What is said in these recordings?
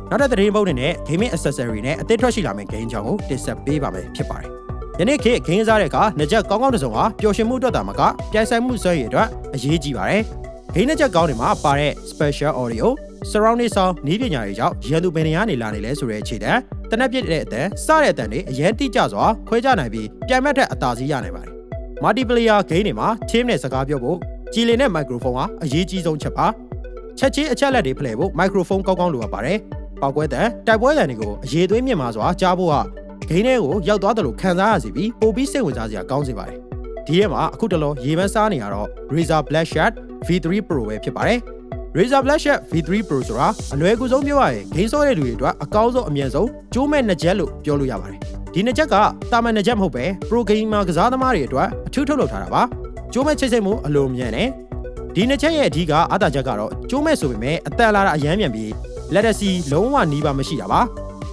နောက်တဲ့သတင်းပုတ်တွေနဲ့ gaming accessory နဲ့အသစ်ထွက်ရှိလာမယ့် game ကြောင်းကိုတင်ဆက်ပေးပါမယ်ဖြစ်ပါတယ်။ယနေ့ခေတ် game စားတဲ့အခါနှစ်ချက်ကောင်းကောင်းတစ်စုံဟာပျော်ရွှင်မှုအတွက်သာမကပြိုင်ဆိုင်မှုစွမ်းရည်အတွက်အရေးကြီးပါတယ်။ game နှစ်ချက်ကောင်းတွေမှာပါတဲ့ special audio surrounding sound နည်းပညာတွေကြောင့်ရန်သူဘယ်နေရာနေလာနေလဲဆိုတဲ့အခြေခံတနက်ပြည့်တဲ့အတန်စတဲ့အတန်တွေအရင်တိကျစွာခွဲခြားနိုင်ပြီးပြိုင်ဘက်ထက်အသာစီးရနိုင်ပါတယ်။ multiplayer game တွေမှာ team နဲ့စကားပြောဖို့ကြည်လင်တဲ့ microphone ဟာအရေးကြီးဆုံးချက်ပါ။ချက်ချင်းအချက်လက်တွေဖလှယ်ဖို့ microphone ကောင်းကောင်းလိုအပ်ပါတယ်။ပေါက်ကွဲတဲ့တိုက်ပွဲတန်တွေကိုအရေးသွေးမြင့်မာစွာကြားဖို့ဟာဂိမ်းထဲကိုရောက်သွားတယ်လို့ခံစားရစီပြီးပိုပြီးစိတ်ဝင်စားစရာကောင်းစေပါတယ်။ဒီထဲမှာအခုတလောရေပန်းစားနေရတော့ Razer BlackShark V3 Pro ပဲဖြစ်ပါတယ်။ Razer BlackShark V3 Pro ဆိုတာအလွယ်ကူဆုံးပြောရရင်ဂိမ်းဆော့တဲ့လူတွေအတွက်အကောင်းဆုံးအမြင့်ဆုံးကျိုးမဲ့နှစ်ချက်လို့ပြောလို့ရပါတယ်။ဒီနှစ်ချက်ကတာမန်နှစ်ချက်မဟုတ်ပဲ Pro Gamer ကစားသမားတွေအတွက်အထူးထုတ်လုပ်ထားတာပါ။ကျိုးမဲ့ချိတ်ဆက်မှုအလိုမြန်တယ်။ဒီနှစ်ချက်ရဲ့အဓိကအားသာချက်ကတော့ကျိုးမဲ့ဆိုပေမဲ့အတန်လာတာအရမ်းမြန်ပြီးလက်တစီလုံးဝနီးပါမရှိတာပါ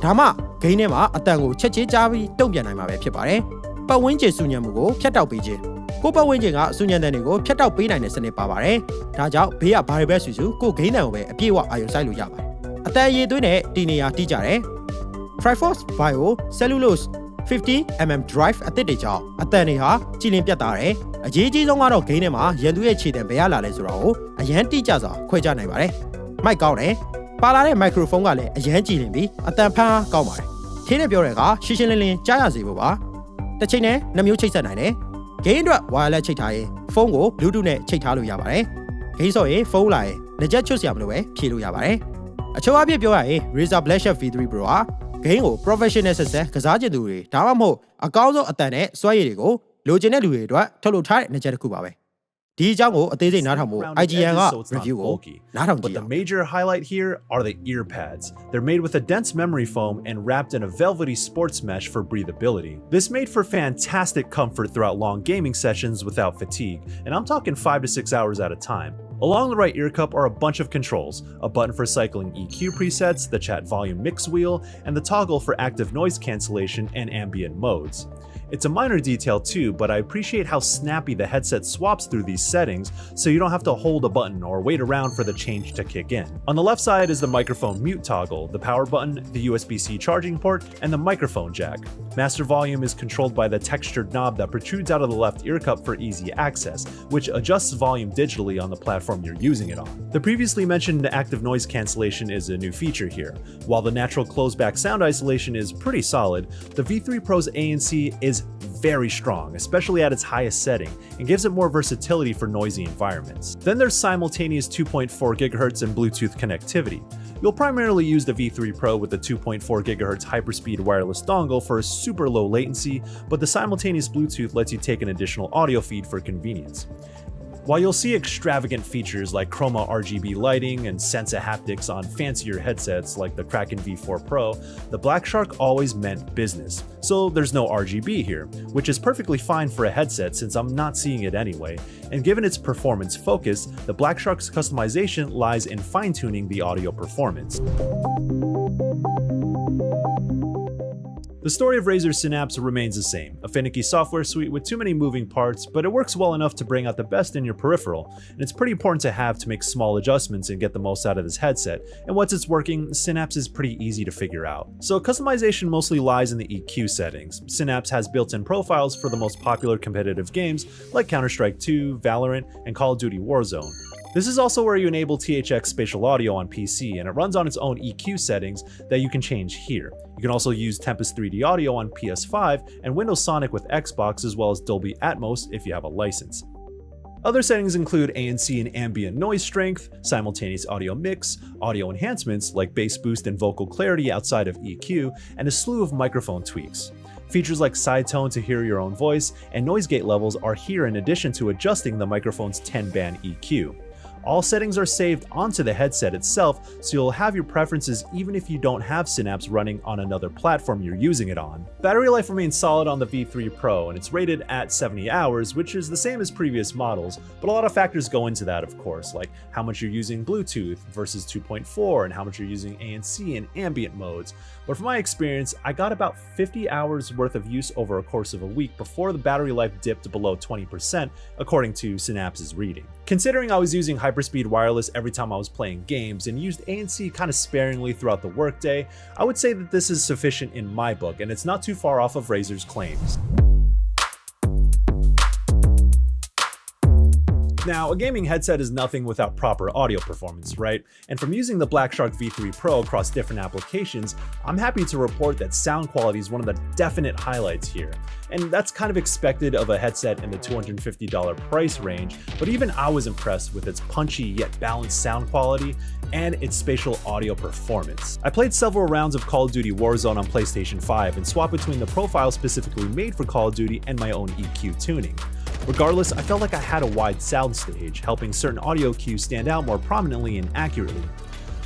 ဒါမှဂိမ်းထဲမှာအတန်ကိုချက်ချင်းကြားပြီးတုံ့ပြန်နိုင်မှာပဲဖြစ်ပါတယ်ပတ်ဝန်းကျင်ဆူညံမှုကိုဖျက်တောက်ပေးခြင်းကိုပတ်ဝန်းကျင်ကဆူညံတဲ့တွေကိုဖျက်တောက်ပေးနိုင်တဲ့စနစ်ပါပါတယ်ဒါကြောင့်ဘေးကဘာတွေပဲဆူဆူကိုဂိမ်းတန်ကိုပဲအပြည့်အဝအာရုံစိုက်လို့ရပါတယ်အတန်ရည်သွင်းတဲ့တီနေရာတိကျတယ် Triforce Bio Cellulose 50mm drive အသစ်တွေကြောင့်အတန်တွေဟာကြည်လင်ပြတ်သားတယ်အရေးကြီးဆုံးကတော့ဂိမ်းထဲမှာရန်သူရဲ့ခြေတံဘယ်ရလာလဲဆိုတော့အရန်တိကျစွာခွဲခြားနိုင်ပါတယ်မိုက်ကောင်းတယ်ပါလာတဲ့ microphone ကလည်းအရန်ကြည်လင်ပြီးအတန်ဖမ်းကောင်းပါတယ်။ခင်းနဲ့ပြောတဲ့အခါရှင်းရှင်းလင်းလင်းကြားရစေဖို့ပါ။တစ်ချိန်နဲ့နှမျိုးချိတ်ဆက်နိုင်တယ်။ game အတွက် wireless ချိတ်ထားရင်ဖုန်းကို Bluetooth နဲ့ချိတ်ထားလို့ရပါတယ်။ game ဆော့ရင်ဖုန်းလာရင်လက်ချက်ချွတ်စရာမလိုပဲဖြည့်လို့ရပါတယ်။အချို့အပြည့်ပြောရရင် Razer BlackShark V3 Pro ဟာ game ကို professional ဆက်ဆက်ကစားကျင်သူတွေဒါမှမဟုတ်အကောင်းဆုံးအတန်နဲ့စွမ်းရည်တွေကိုလိုချင်တဲ့လူတွေအတွက်ထုတ်လုပ်ထားတဲ့နှစ်ချက်တစ်ခုပါပဲ။ဒီအကြောင်းကိုအသေးစိတ်နားထောင်ဖို့ IGN က review ကိုနားထောင်ကြည့်အောင် But the major highlight here are the ear pads. They're made with a dense memory foam and wrapped in a velvety sports mesh for breathability. This made for fantastic comfort throughout long gaming sessions without fatigue, and I'm talking 5 to 6 hours at a time. Along the right ear cup are a bunch of controls, a button for cycling EQ presets, the chat volume mix wheel, and the toggle for active noise cancellation and ambient modes. It's a minor detail too, but I appreciate how snappy the headset swaps through these settings so you don't have to hold a button or wait around for the change to kick in. On the left side is the microphone mute toggle, the power button, the USB-C charging port, and the microphone jack. Master volume is controlled by the textured knob that protrudes out of the left ear cup for easy access, which adjusts volume digitally on the platform you're using it on. The previously mentioned active noise cancellation is a new feature here. While the natural close-back sound isolation is pretty solid, the V3 Pro's ANC is very strong, especially at its highest setting, and gives it more versatility for noisy environments. Then there's simultaneous 2.4 GHz and Bluetooth connectivity. You'll primarily use the V3 Pro with the 2.4 GHz hyperspeed wireless dongle for a super low latency, but the simultaneous Bluetooth lets you take an additional audio feed for convenience. While you'll see extravagant features like chroma RGB lighting and Sensa haptics on fancier headsets like the Kraken V4 Pro, the BlackShark always meant business. So there's no RGB here, which is perfectly fine for a headset since I'm not seeing it anyway. And given its performance focus, the BlackShark's customization lies in fine-tuning the audio performance. The story of Razer Synapse remains the same, a finicky software suite with too many moving parts, but it works well enough to bring out the best in your peripheral, and it's pretty important to have to make small adjustments and get the most out of this headset, and once it's working, Synapse is pretty easy to figure out. So customization mostly lies in the EQ settings. Synapse has built-in profiles for the most popular competitive games like Counter-Strike 2, Valorant, and Call of Duty Warzone. This is also where you enable THX spatial audio on PC, and it runs on its own EQ settings that you can change here. You can also use Tempest 3D audio on PS5 and Windows Sonic with Xbox, as well as Dolby Atmos if you have a license. Other settings include ANC and ambient noise strength, simultaneous audio mix, audio enhancements like bass boost and vocal clarity outside of EQ, and a slew of microphone tweaks. Features like side tone to hear your own voice and noise gate levels are here in addition to adjusting the microphone's 10-band EQ. All settings are saved onto the headset itself, so you'll have your preferences even if you don't have Synapse running on another platform you're using it on. Battery life remains solid on the V3 Pro, and it's rated at 70 hours, which is the same as previous models, but a lot of factors go into that, of course, like how much you're using Bluetooth versus 2.4 and how much you're using ANC and ambient modes. But from my experience, I got about 50 hours worth of use over a course of a week before the battery life dipped below 20%, according to Synapse's reading. Considering I was using hyperspeed wireless every time I was playing games and used ANC kind of sparingly throughout the workday, I would say that this is sufficient in my book, and it's not too far off of Razer's claims. Now, a gaming headset is nothing without proper audio performance, right? And from using the BlackShark V3 Pro across different applications, I'm happy to report that sound quality is one of the definite highlights here. And that's kind of expected of a headset in the $250 price range, but even I was impressed with its punchy yet balanced sound quality and its spatial audio performance. I played several rounds of Call of Duty Warzone on PlayStation 5 and swapped between the profile specifically made for Call of Duty and my own EQ tuning. Regardless, I felt like I had a wide soundstage, helping certain audio cues stand out more prominently and accurately.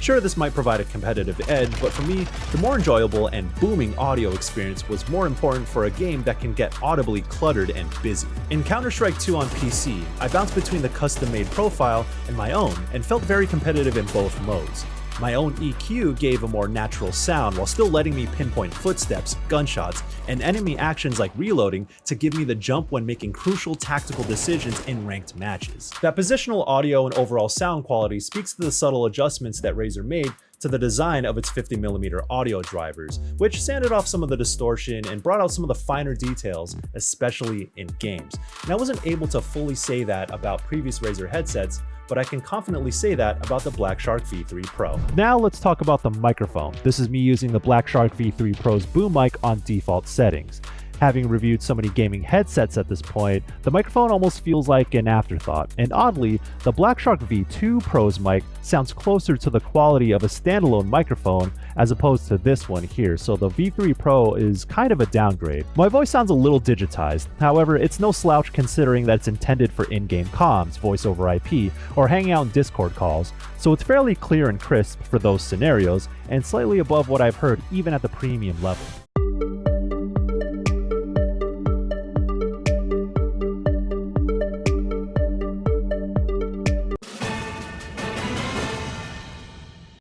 Sure, this might provide a competitive edge, but for me, the more enjoyable and booming audio experience was more important for a game that can get audibly cluttered and busy. In Counter-Strike 2 on PC, I bounced between the custom-made profile and my own, and felt very competitive in both modes. My own EQ gave a more natural sound while still letting me pinpoint footsteps, gunshots, and enemy actions like reloading to give me the jump when making crucial tactical decisions in ranked matches. That positional audio and overall sound quality speaks to the subtle adjustments that Razer made to the design of its 50mm audio drivers, which sanded off some of the distortion and brought out some of the finer details, especially in games. And I wasn't able to fully say that about previous Razer headsets, but I can confidently say that about the BlackShark V3 Pro. Now let's talk about the microphone. This is me using the BlackShark V3 Pro's boom mic on default settings. Having reviewed so many gaming headsets at this point, the microphone almost feels like an afterthought, and oddly, the BlackShark V2 Pro's mic sounds closer to the quality of a standalone microphone as opposed to this one here, so the V3 Pro is kind of a downgrade. My voice sounds a little digitized, however, it's no slouch considering that it's intended for in-game comms, voice over IP, or hanging out in Discord calls, so it's fairly clear and crisp for those scenarios, and slightly above what I've heard even at the premium level.